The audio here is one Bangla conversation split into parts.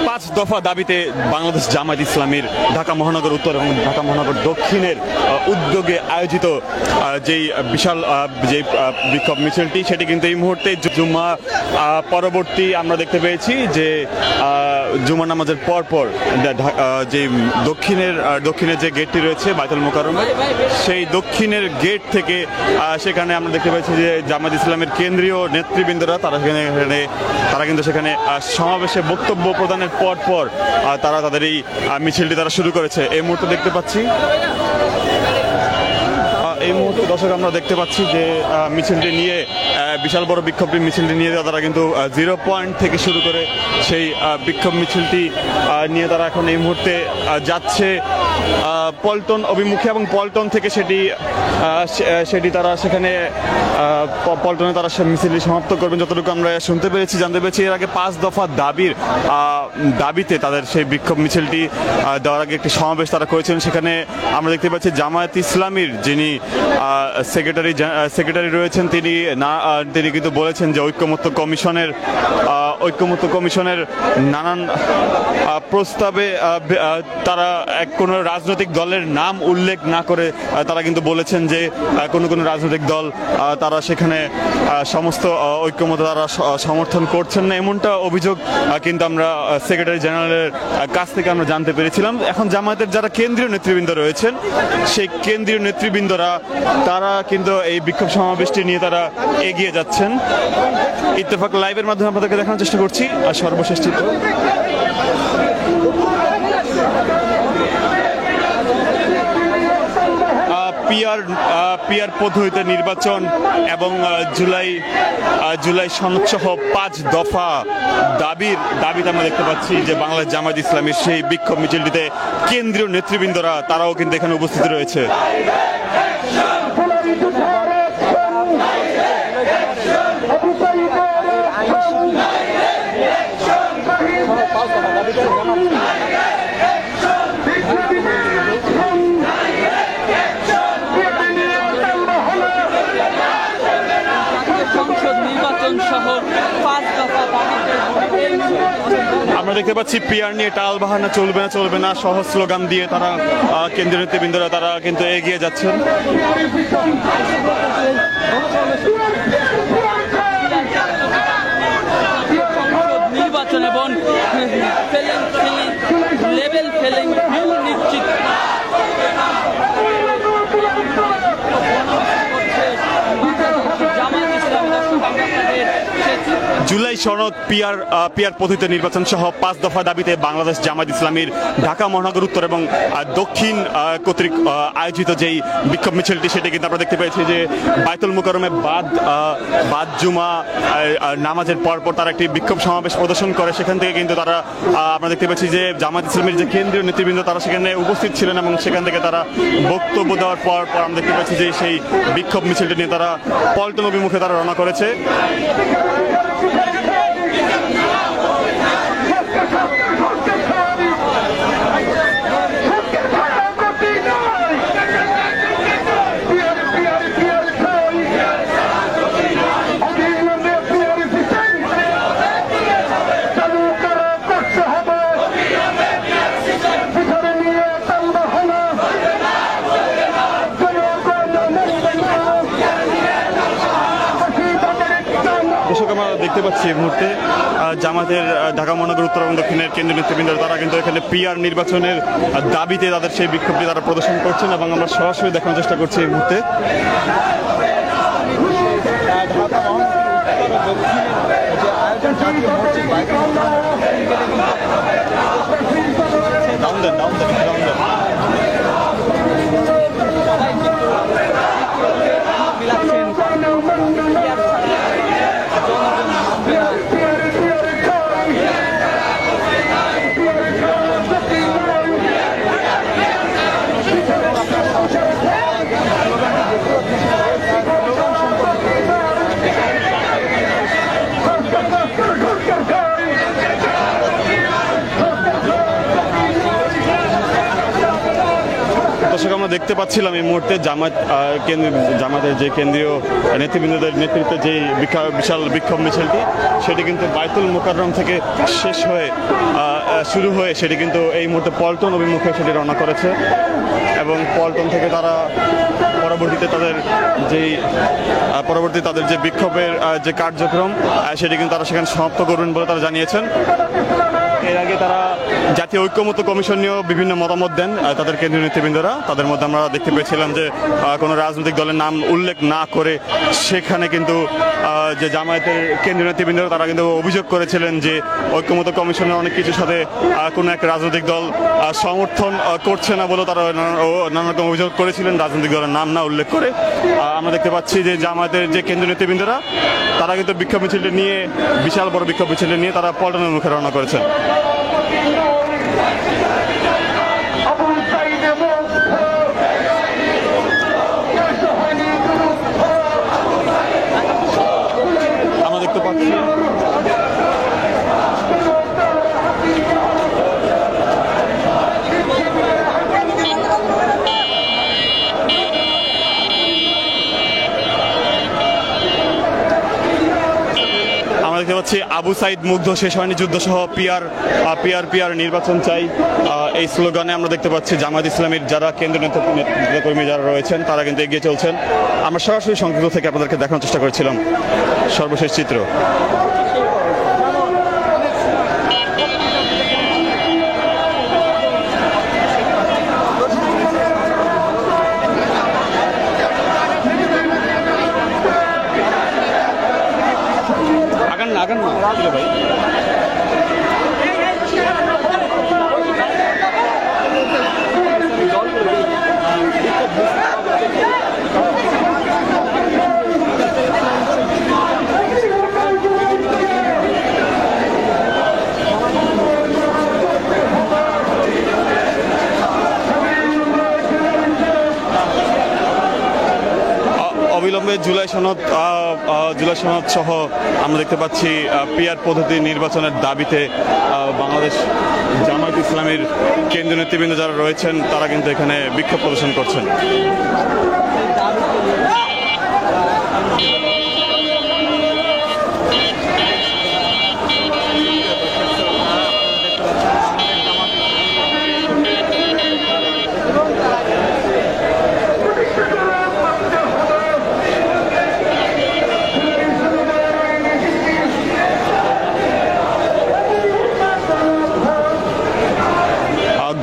পাঁচ দফা দাবিতে বাংলাদেশ জামায়াত ইসলামীর ঢাকা মহানগর উত্তর এবং ঢাকা মহানগর দক্ষিণের উদ্যোগে আয়োজিত যেই বিশাল যে বিক্ষোভ মিছিলটি, সেটি কিন্তু এই মুহূর্তে জুম্মা পরবর্তী আমরা দেখতে পেয়েছি যে জুমা নামাজের পরপর যে দক্ষিণের যে গেটটি রয়েছে বায়তুল মোকাররমের, সেই দক্ষিণের গেট থেকে সেখানে আমরা দেখতে পেয়েছি যে জামায়াত ইসলামের কেন্দ্রীয় নেতৃবৃন্দরা তারা কিন্তু সেখানে সমাবেশে বক্তব্য প্রদানের পর তারা তাদের এই মিছিলটি তারা শুরু করেছে। এই মুহূর্তে দেখতে পাচ্ছি দর্শক আমরা দেখতে পাচ্ছি যে মিছিলটি নিয়ে বিশাল বড় বিক্ষোভী মিছিলটি নিয়ে তারা কিন্তু 0 পয়েন্ট থেকে শুরু করে সেই বিক্ষোভ মিছিলটি নিয়ে তারা এখন এই মুহূর্তে যাচ্ছে পল্টন অভিমুখে এবং পল্টন থেকে সেটি তারা সেখানে পল্টনে তারা মিছিলটি সমাপ্ত করবেন যতটুকু আমরা শুনতে পেরেছি, জানতে পেরেছি। এর আগে 5 দফা দাবিতে তাদের সেই বিক্ষোভ মিছিলটি দেওয়ার আগে একটি সমাবেশ তারা করেছেন। সেখানে আমরা দেখতে পাচ্ছি জামায়াত ইসলামীর যিনি সেক্রেটারি রয়েছেন তিনি কিন্তু বলেছেন যে ঐক্যমত্য কমিশনের নানান প্রস্তাবে তারা কোনো রাজনৈতিক দলের নাম উল্লেখ না করে তারা কিন্তু বলেছেন যে কোনো রাজনৈতিক দল তারা সেখানে সমস্ত ঐক্যমত্য তারা সমর্থন করছেন না, এমনটা অভিযোগ কিন্তু আমরা সেক্রেটারি জেনারেলের কাছ থেকে আমরা জানতে পেরেছিলাম। এখন জামায়াতের যারা কেন্দ্রীয় নেতৃবৃন্দ রয়েছেন, সেই কেন্দ্রীয় নেতৃবৃন্দরা তারা কিন্তু এই বিক্ষোভ সমাবেশটি নিয়ে তারা এগিয়ে যাচ্ছেন। ইত্তেফাক লাইভের মাধ্যমে আপনাদেরকে দেখানোর চেষ্টা করছি সর্বশেষ চিত্র। পিআর পদ্ধতিতে নির্বাচন এবং জুলাই সনদসহ 5 দফা দাবিতে আমরা দেখতে পাচ্ছি যে বাংলাদেশ জামায়াত ইসলামীর সেই বিক্ষোভ মিছিলটিতে কেন্দ্রীয় নেতৃবৃন্দরা তারাও কিন্তু এখানে উপস্থিত রয়েছে। আমরা দেখতে পাচ্ছি পিআর নিয়ে টাল বাহানা চলবে না সহজ স্লোগান দিয়ে তারা কেন্দ্রীয় নেতৃবৃন্দরা তারা কিন্তু এগিয়ে যাচ্ছেন। নির্বাচন এবং লেভেল ফেলিং নিশ্চিত জুলাই সনদ পিআর পদ্ধতিতে নির্বাচন সহ 5 দফা দাবিতে বাংলাদেশ জামায়াত ইসলামীর ঢাকা মহানগর উত্তর এবং দক্ষিণ কর্তৃক আয়োজিত যেই বিক্ষোভ মিছিলটি, সেটি কিন্তু আমরা দেখতে পেয়েছি যে বায়তুল মোকাররমে বাদ জুমা নামাজের পরপর তারা একটি বিক্ষোভ সমাবেশ প্রদর্শন করে। সেখান থেকে কিন্তু তারা আমরা দেখতে পাচ্ছি যে জামায়াত ইসলামীর যে কেন্দ্রীয় নেতৃবৃন্দ তারা সেখানে উপস্থিত ছিলেন এবং সেখান থেকে তারা বক্তব্য দেওয়ার পর আমরা দেখতে পাচ্ছি যে সেই বিক্ষোভ মিছিলটি নিয়ে তারা পল্টন অভিমুখে তারা রওনা করেছে। আমরা দেখতে পাচ্ছি এই মুহূর্তে জামাতের ঢাকা মহানগর উত্তর এবং দক্ষিণের কেন্দ্রীয় নেতৃবৃন্দ তারা কিন্তু এখানে পিআর নির্বাচনের দাবিতে তাদের সেই বিক্ষোভটি তারা প্রদর্শন করছেন এবং আমরা সরাসরি দেখানোর চেষ্টা করছি এই মুহূর্তে। আমরা দেখতে পাচ্ছিলাম এই মুহূর্তে জামাতের যে কেন্দ্রীয় নেতৃবৃন্দদের নেতৃত্বে যে বিশাল বিক্ষোভ মিছিলটি সেটি কিন্তু বায়তুল মোকাররম থেকে শুরু হয়ে সেটি কিন্তু এই মুহূর্তে পল্টন অভিমুখে সেটি রওনা করেছে এবং পল্টন থেকে তারা পরবর্তীতে তাদের যে বিক্ষোভের যে কার্যক্রম সেটি কিন্তু তারা সেখানে সমাপ্ত করবেন বলে তারা জানিয়েছেন। এর আগে তারা জাতীয় ঐক্যমত্য কমিশন নিয়েও বিভিন্ন মতামত দেন তাদের কেন্দ্রীয় নেতৃবৃন্দরা। তাদের মধ্যে আমরা দেখতে পেয়েছিলাম যে কোনো রাজনৈতিক দলের নাম উল্লেখ না করে সেখানে কিন্তু যে জামায়াতের কেন্দ্রীয় নেতৃবৃন্দরা তারা কিন্তু অভিযোগ করেছিলেন যে ঐক্যমত্য কমিশনের অনেক কিছুর সাথে কোনো এক রাজনৈতিক দল সমর্থন করছে না বলে তারা নানা রকম অভিযোগ করেছিলেন রাজনৈতিক দলের নাম না উল্লেখ করে। আমরা দেখতে পাচ্ছি যে জামায়াতের যে কেন্দ্রীয় নেতৃবৃন্দরা তারা কিন্তু বিক্ষোভ মিছিলটি নিয়ে বিশাল বড় বিক্ষোভ মিছিলটি নিয়ে তারা পল্টনের মুখে রওনা করেছেন। আমরা দেখতে পাচ্ছি আবু সাইদ মুগ্ধ শেষ হয়নি যুদ্ধ সহ পিআর নির্বাচন চাই এই স্লোগানে আমরা দেখতে পাচ্ছি জামায়াত ইসলামীর যারা কেন্দ্রীয় নেতাকর্মী যারা রয়েছেন তারা কিন্তু এগিয়ে চলছেন। আমরা সরাসরি সংযুক্ত থেকে আপনাদেরকে দেখানোর চেষ্টা করেছিলাম সর্বশেষ চিত্র। ভাই অবিলম্বে জুলাই সনদ সহ আমরা দেখতে পাচ্ছি পিআর পদ্ধতি নির্বাচনের দাবিতে বাংলাদেশ জামায়াত ইসলামীর কেন্দ্রীয় নেতৃবৃন্দ যারা রয়েছেন তারা কিন্তু এখানে বিক্ষোভ প্রদর্শন করছেন।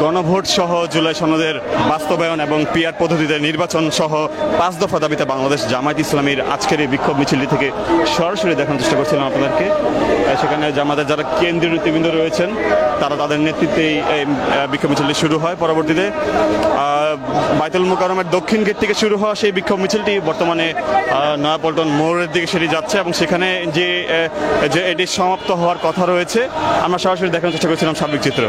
গণভোট সহ জুলাই সনদের বাস্তবায়ন এবং পিআর পদ্ধতিতে নির্বাচন সহ 5 দফা দাবিতে বাংলাদেশ জামায়াত ইসলামীর আজকের এই বিক্ষোভ মিছিলটি থেকে সরাসরি দেখানোর চেষ্টা করছিলাম আপনাদেরকে। সেখানে জামায়াতের যারা কেন্দ্রীয় নেতৃবৃন্দ রয়েছেন তারা তাদের নেতৃত্বেই এই বিক্ষোভ মিছিলটি শুরু হয়। পরবর্তীতে বায়তুল মোকাররমের দক্ষিণ গেট থেকে শুরু হওয়া সেই বিক্ষোভ মিছিলটি বর্তমানে নয়াপল্টন মোড়ের দিকে সেটি যাচ্ছে এবং সেখানে যে এটি সমাপ্ত হওয়ার কথা রয়েছে আমরা সরাসরি দেখানোর চেষ্টা করছিলাম সার্বিক চিত্র।